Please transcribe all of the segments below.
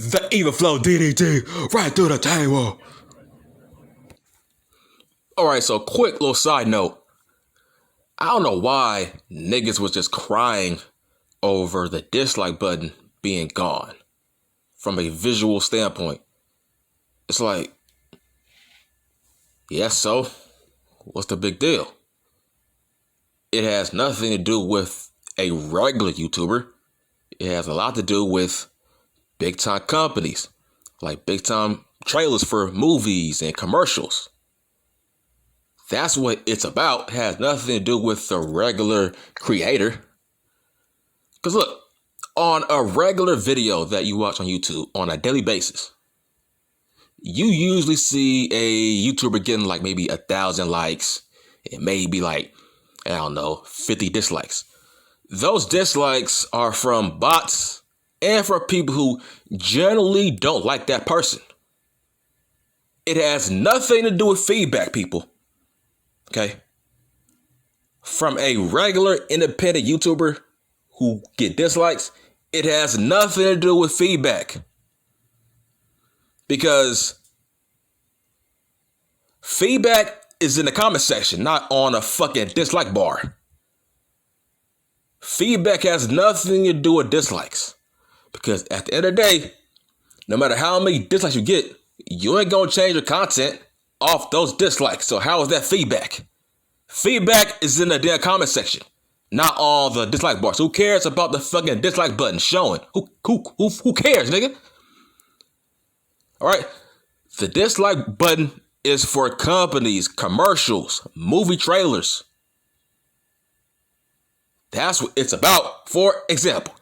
The evil flow DDT right through the table. Alright, so quick little side note. I don't know why niggas was just crying over the dislike button being gone from a visual standpoint. It's like, yeah, so what's the big deal? It has nothing to do with a regular YouTuber. It has a lot to do with big time companies, like big time trailers for movies and commercials. That's what it's about. It has nothing to do with the regular creator. Because look, on a regular video that you watch on YouTube on a daily basis, you usually see a YouTuber getting like maybe 1,000 likes and maybe like, I don't know, 50 dislikes. Those dislikes are from bots and from people who generally don't like that person. It has nothing to do with feedback, people. Okay? From a regular independent YouTuber who get dislikes, it has nothing to do with feedback. Because feedback is in the comment section, not on a fucking dislike bar. Feedback has nothing to do with dislikes. Because at the end of the day, no matter how many dislikes you get, you ain't gonna change your content off those dislikes. So how is that feedback? Feedback is in the damn comment section, not on the dislike bars. Who cares about the fucking dislike button showing? Who cares, nigga? All right, the dislike button is for companies, commercials, movie trailers. That's what it's about. For example,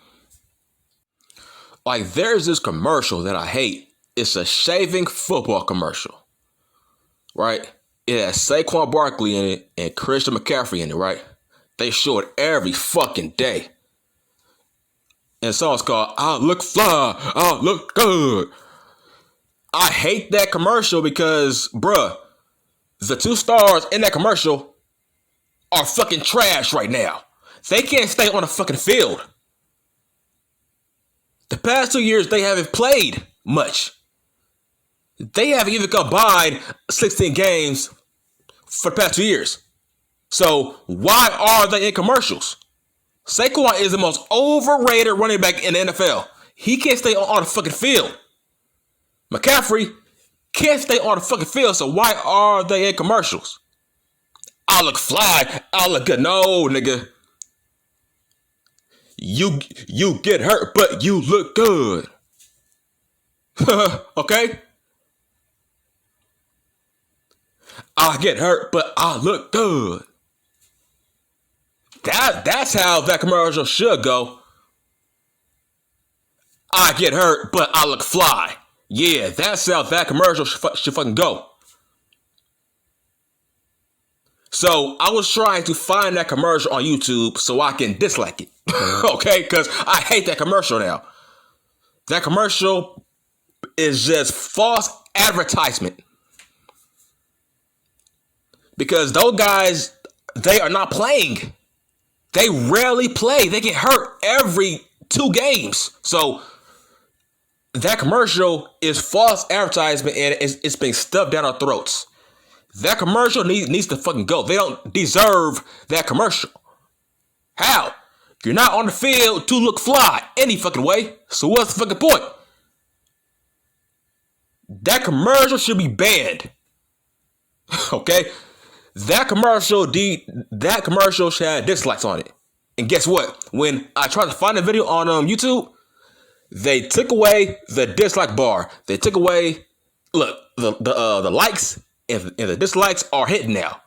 like there's this commercial that I hate. It's a shaving football commercial, right? It has Saquon Barkley in it and Christian McCaffrey in it, right? They show it every fucking day. And the song's called I Look Fly, I Look Good. I hate that commercial because, bruh, the two stars in that commercial are fucking trash right now. They can't stay on the fucking field. The past 2 years, they haven't played much. They haven't even combined 16 games for the past 2 years. So why are they in commercials? Saquon is the most overrated running back in the NFL. He can't stay on the fucking field. McCaffrey can't stay on the fucking field, so why are they in commercials? I look fly, I look good. No, nigga. You get hurt, but you look good. Okay? I get hurt, but I look good. That's how that commercial should go. I get hurt, but I look fly. Yeah, that's how that commercial should fucking go. So I was trying to find that commercial on YouTube so I can dislike it. Okay, because I hate that commercial now. That commercial is just false advertisement. Because those guys, they are not playing. They rarely play. They get hurt every 2 games. So that commercial is false advertisement and it's being stuffed down our throats. That commercial needs to fucking go. They don't deserve that commercial. How? You're not on the field to look fly any fucking way. So what's the fucking point? That commercial should be banned. Okay? That commercial should have dislikes on it. And guess what? When I tried to find a video on YouTube, they took away the dislike bar. They took away, look, the likes and the dislikes are hidden now.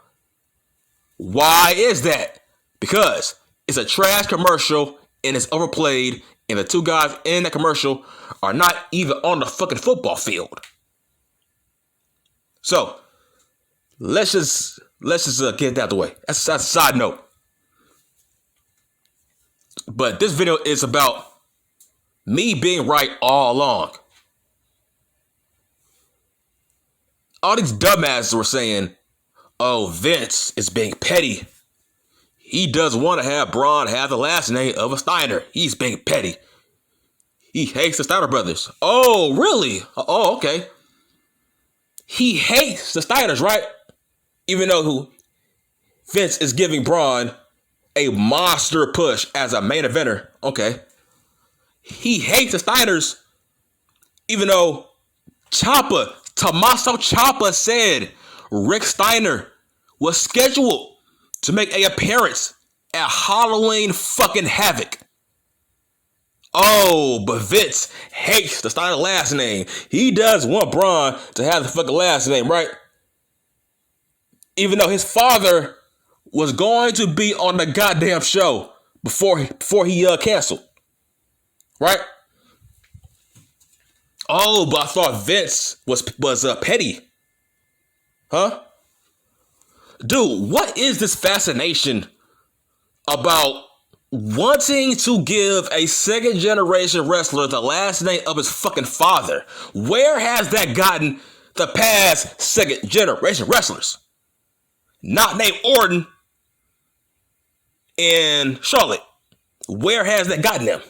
Why is that? Because it's a trash commercial and it's overplayed and the two guys in that commercial are not even on the fucking football field. So let's just get that out the way. That's a side note. But this video is about me being right all along. All these dumbasses were saying, oh, Vince is being petty. He doesn't want to have Braun have the last name of a Steiner. He's being petty. He hates the Steiner brothers. Oh, really? Oh, okay. He hates the Steiners, right? Even though Vince is giving Braun a monster push as a main eventer. Okay. He hates the Steiners, even though Tommaso Ciampa said Rick Steiner was scheduled to make an appearance at Halloween fucking Havoc. Oh, but Vince hates the Steiner last name. He does want Braun to have the fucking last name, right? Even though his father was going to be on the goddamn show before he canceled, right? Oh, but I thought Vince was petty, huh? Dude, what is this fascination about wanting to give a second generation wrestler the last name of his fucking father? Where has that gotten the past second generation wrestlers? Not named Orton and Charlotte. Where has that gotten them?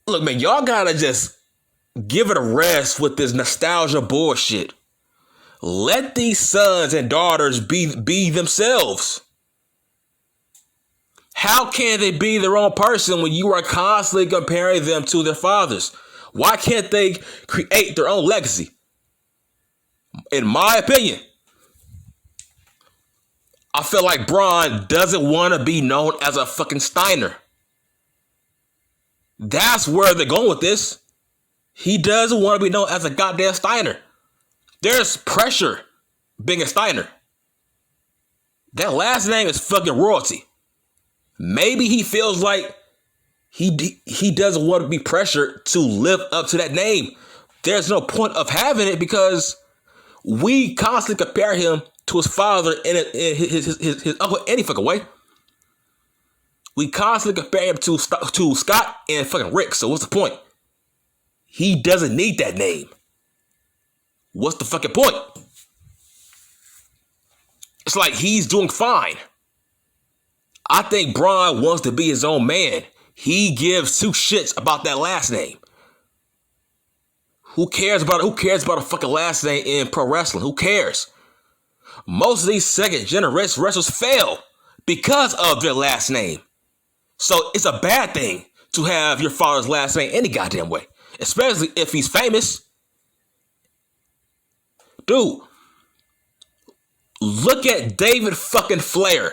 Look, man, y'all gotta just give it a rest with this nostalgia bullshit. Let these sons and daughters be themselves. How can they be their own person when you are constantly comparing them to their fathers? Why can't they create their own legacy? In my opinion, I feel like Braun doesn't want to be known as a fucking Steiner. That's where they're going with this. He doesn't want to be known as a goddamn Steiner. There's pressure being a Steiner. That last name is fucking royalty. Maybe he feels like he doesn't want to be pressured to live up to that name. There's no point of having it because we constantly compare him to his father and his uncle any fucking way. We constantly compare him to Scott and fucking Rick. So what's the point? He doesn't need that name. What's the fucking point? It's like he's doing fine. I think Braun wants to be his own man. He gives two shits about that last name. Who cares about a fucking last name in pro wrestling? Who cares? Most of these second generation wrestlers fail because of their last name. So it's a bad thing to have your father's last name any goddamn way, especially if he's famous. Dude, look at David fucking Flair.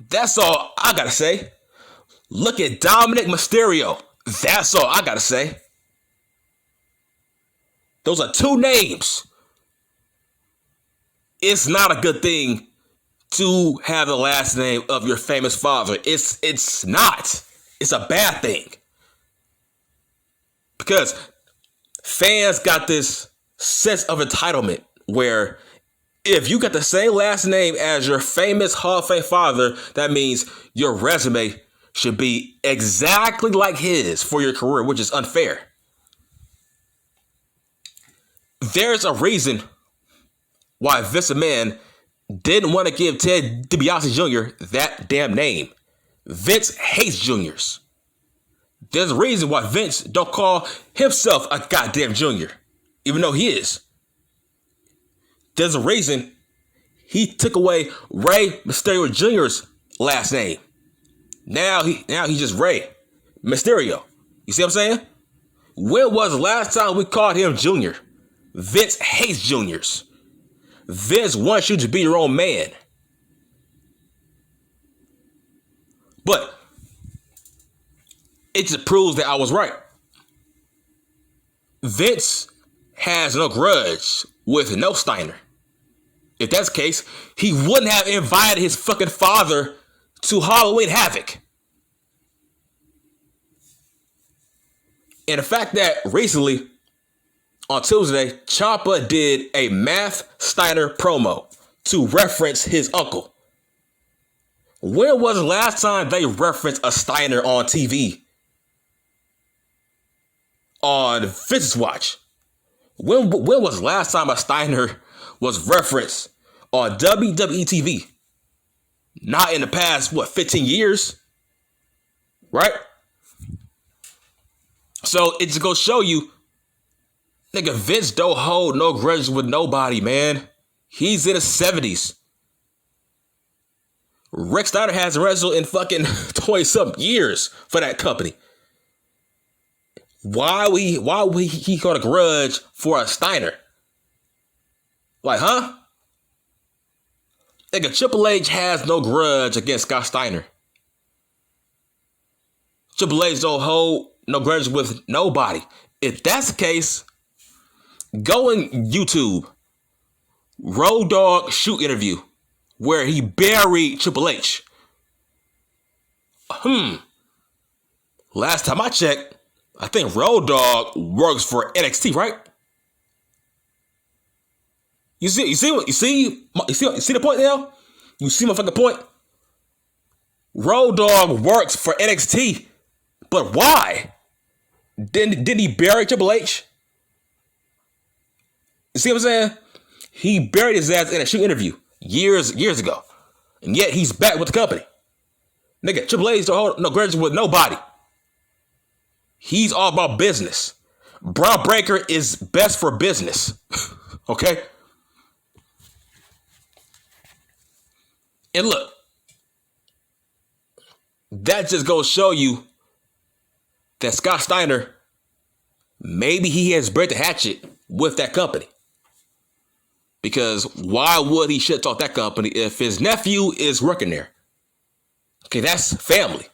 That's all I gotta say. Look at Dominic Mysterio. That's all I gotta say. Those are two names. It's not a good thing to have the last name of your famous father. It's not. It's a bad thing. Because fans got this sense of entitlement where if you got the same last name as your famous Hall of Fame father, that means your resume should be exactly like his for your career, which is unfair. There's a reason why Vince McMahon didn't want to give Ted DiBiase Jr. that damn name. Vince hates juniors. There's a reason why Vince don't call himself a goddamn junior, even though he is. There's a reason he took away Rey Mysterio Jr.'s last name. Now he's just Rey Mysterio. You see what I'm saying? When was the last time we called him Junior? Vince hates juniors. Vince wants you to be your own man. But it just proves that I was right. Vince has no grudge with no Steiner. If that's the case, he wouldn't have invited his fucking father to Halloween Havoc. And the fact that recently, on Tuesday, Ciampa did a Math Steiner promo to reference his uncle. When was the last time they referenced a Steiner on TV? On Vince's watch. When was the last time a Steiner was referenced on WWE TV? Not in the past, 15 years? right? So it just goes show you, nigga, Vince don't hold no grudges with nobody, man. He's in his 70s. Rick Steiner hasn't wrestled in fucking 20-something years for that company. Why would he got a grudge for a Steiner? Like, huh? Nigga, Triple H has no grudge against Scott Steiner. Triple H don't hold no grudge with nobody. If that's the case, go on YouTube. Road Dogg shoot interview where he buried Triple H. Last time I checked, I think Road Dogg works for NXT, right? You see the point now? You see my fucking point? Road Dogg works for NXT, but why? Didn't he bury Triple H? You see what I'm saying? He buried his ass in a shoot interview years ago, and yet he's back with the company. Nigga, Triple H don't hold no grudges with nobody. He's all about business. Braun Breaker is best for business. Okay? And look, that just goes to show you that Scott Steiner, maybe he has buried the hatchet with that company. Because why would he shit talk that company if his nephew is working there? Okay, that's family.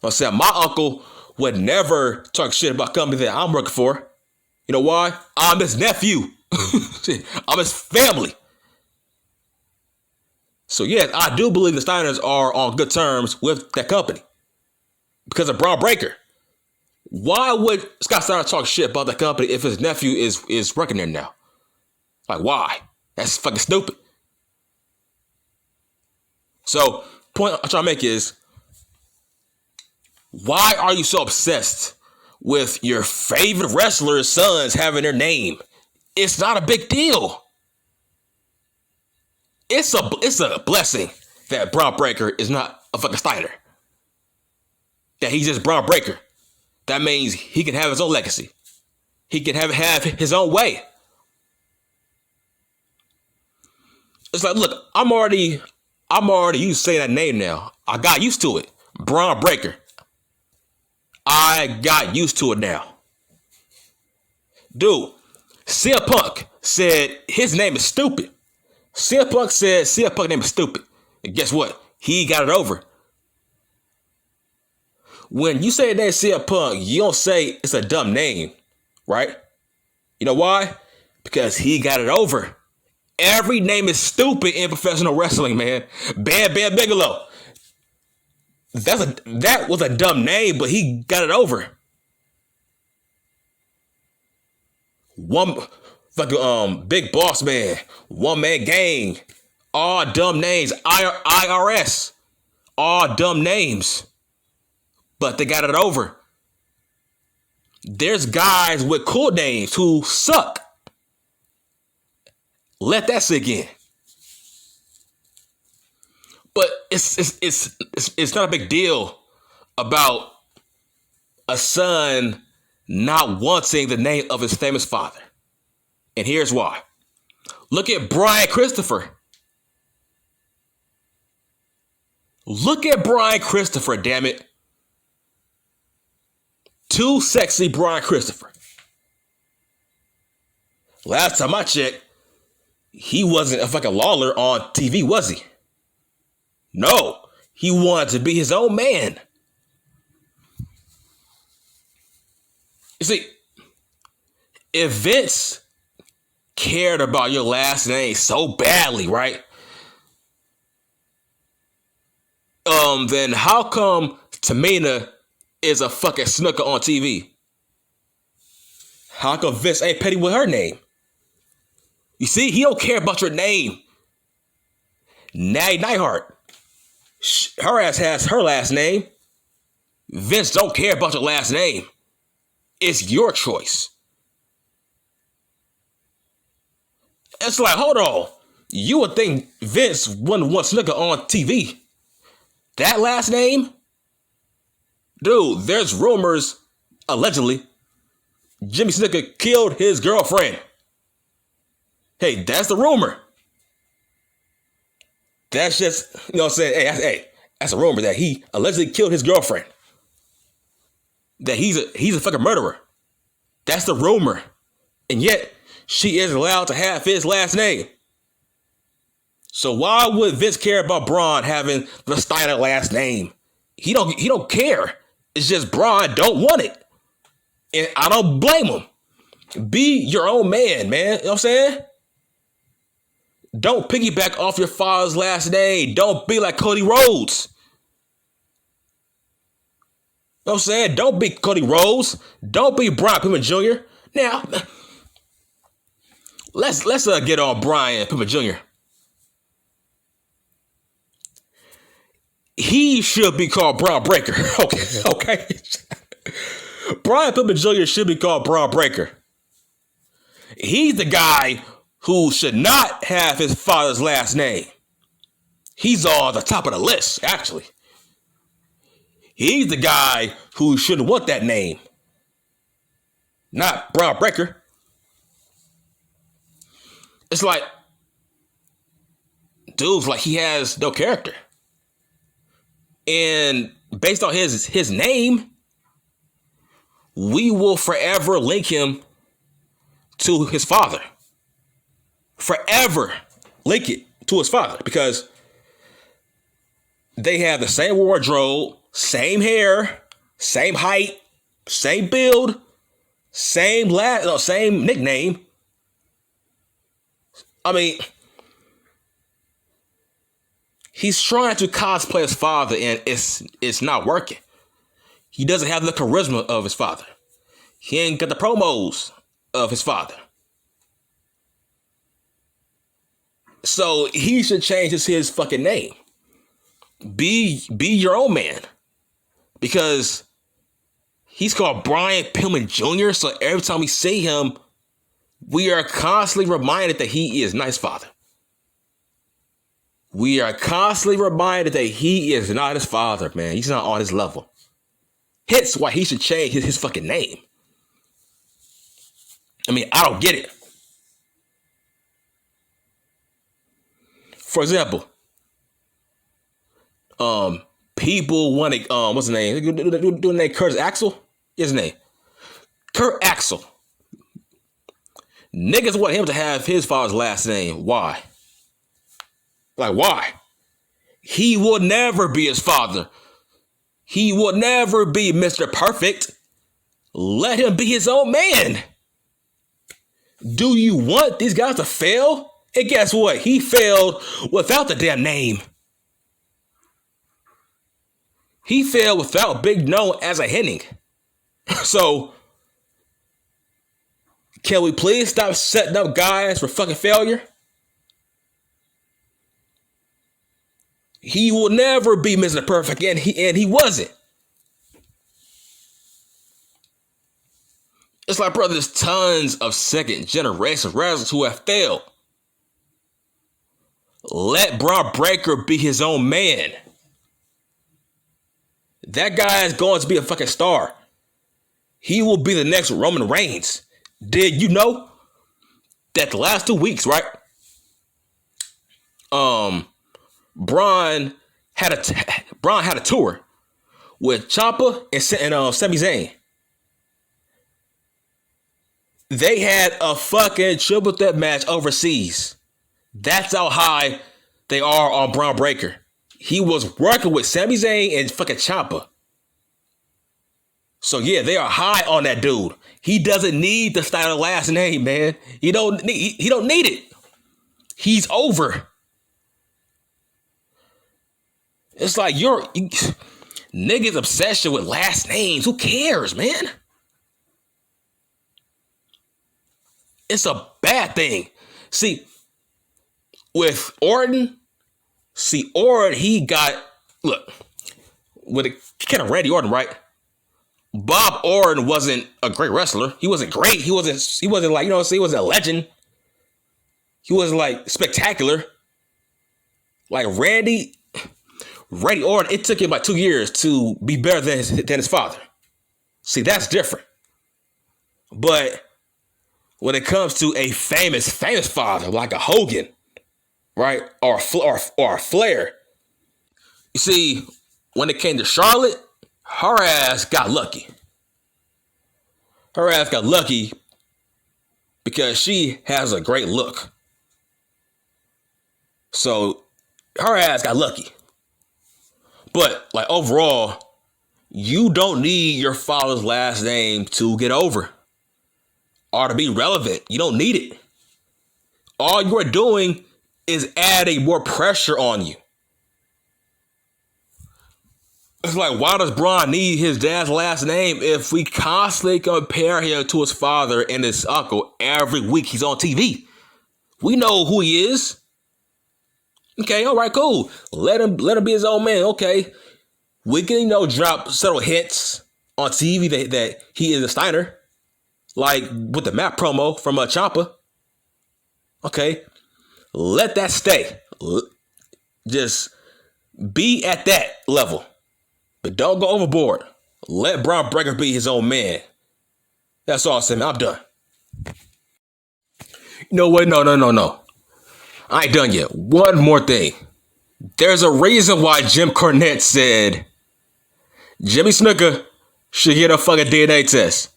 I said my uncle would never talk shit about a company that I'm working for. You know why? I'm his nephew. I'm his family. So yes, I do believe the Steiners are on good terms with that company because of Braun Breaker. Why would Scott Steiner talk shit about that company if his nephew is working there now? Like, why? That's fucking stupid. So, point I'm trying to make is, why are you so obsessed with your favorite wrestler's sons having their name? It's not a big deal. It's a blessing that Braun Breaker is not a fucking Steiner. That he's just Braun Breaker. That means he can have his own legacy. He can have his own way. It's like, look, I'm already used to saying that name now. I got used to it. Braun Breaker. I got used to it now. Dude, CM Punk said his name is stupid. CM Punk said CM Punk's name is stupid. And guess what? He got it over. When you say the name CM Punk, you don't say it's a dumb name, right? You know why? Because he got it over. Every name is stupid in professional wrestling, man. Bam Bam Bigelow. That was a dumb name, but he got it over. One fucking Big Boss Man, One Man Gang, all dumb names. IRS, all dumb names, but they got it over. There's guys with cool names who suck. Let that sink in. But it's not a big deal about a son not wanting the name of his famous father. And here's why. Look at Brian Christopher. Look at Brian Christopher, damn it. Too sexy Brian Christopher. Last time I checked, he wasn't a fucking Lawler on TV, was he? No, he wanted to be his own man. You see, if Vince cared about your last name so badly, right? Then how come Tamina is a fucking snooker on TV? How come Vince ain't petty with her name? You see, he don't care about your name. Natty Neidhart, her ass has her last name. Vince don't care about your last name. It's your choice. It's like, hold on. You would think Vince wouldn't want snooker on TV. That last name? Dude, there's rumors, allegedly, Jimmy Snuka killed his girlfriend. Hey, that's the rumor. That's just, you know what I'm saying? Hey, that's a rumor that he allegedly killed his girlfriend. That he's a fucking murderer. That's the rumor. And yet, she is allowed to have his last name. So why would Vince care about Braun having the Steiner last name? He don't care. It's just Braun don't want it. And I don't blame him. Be your own man. You know what I'm saying? Don't piggyback off your father's last name. Don't be like Cody Rhodes. You know what I'm saying? Don't be Cody Rhodes. Don't be Brian Pillman Jr. Now, let's get on Brian Pillman Jr. He should be called Braun Breaker. Okay. Brian Pillman Jr. should be called Braun Breaker. He's the guy who should not have his father's last name. He's on the top of the list, actually. He's the guy who shouldn't want that name. Not Braun Breaker. It's like, dude's like he has no character. And based on his name, we will forever link him to his father. Forever link it to his father because they have the same wardrobe, same hair, same height, same build, same nickname. I mean, he's trying to cosplay his father and it's not working. He doesn't have the charisma of his father. He ain't got the promos of his father. So he should change his fucking name. Be your own man. Because he's called Brian Pillman Jr. So every time we see him, we are constantly reminded that he is not his father. We are constantly reminded that he is not his father, man. He's not on his level. Hence why he should change his fucking name. I mean, I don't get it. For example, people want to, what's his name? Do the name Curtis Axel? His name. Kurt Axel. Niggas want him to have his father's last name. Why? Like, why? He will never be his father. He will never be Mr. Perfect. Let him be his own man. Do you want these guys to fail? And guess what? He failed without the damn name. He failed without being known as a Henning. So, can we please stop setting up guys for fucking failure? He will never be Mr. Perfect, and he wasn't. It's like, bro, there's tons of second generation wrestlers who have failed. Let Braun Breaker be his own man. That guy is going to be a fucking star. He will be the next Roman Reigns. Did you know that the last 2 weeks, right? Braun had a tour with Ciampa and Sami Zayn. They had a fucking triple threat match overseas. That's how high they are on Braun Breaker. He was working with Sami Zayn and fucking Ciampa. So yeah, they are high on that dude. He doesn't need the Steiner last name, man. He don't need it. He's over. It's like niggas' obsession with last names. Who cares, man? It's a bad thing. See, with Orton, he got, look, with a kind of Randy Orton, right? Bob Orton wasn't a great wrestler. He wasn't great. He wasn't like, he wasn't a legend. He wasn't like spectacular. Like Randy Randy Orton, it took him about 2 years to be better than his father. See, that's different. But when it comes to a famous father like a Hogan, right, or a Flair, you see, when it came to Charlotte, her ass got lucky. Her ass got lucky because she has a great look. So her ass got lucky. But like overall, you don't need your father's last name to get over or to be relevant. You don't need it. All you're doing is adding more pressure on you. It's like, why does Braun need his dad's last name if we constantly compare him to his father and his uncle every week he's on TV? We know who he is. Okay, all right, cool. Let him be his own man. Okay, we can drop several hints on TV that he is a Steiner, like with the map promo from Ciampa. Okay, let that stay. Just be at that level, but don't go overboard. Let Braun Breaker be his own man. That's all I'm saying. I'm done. You know what? No. I ain't done yet. One more thing. There's a reason why Jim Cornette said Jimmy Snuka should get a fucking DNA test.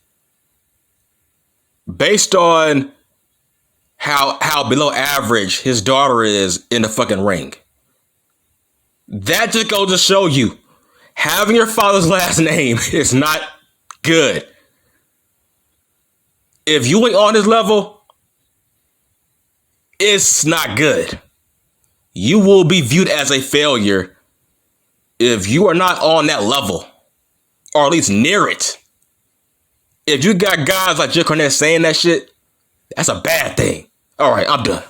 Based on how below average his daughter is in the fucking ring. That just goes to show you, having your father's last name is not good. If you ain't on his level, it's not good. You will be viewed as a failure if you are not on that level, or at least near it. If you got guys like Jim Cornette saying that shit, that's a bad thing. All right, I'm done.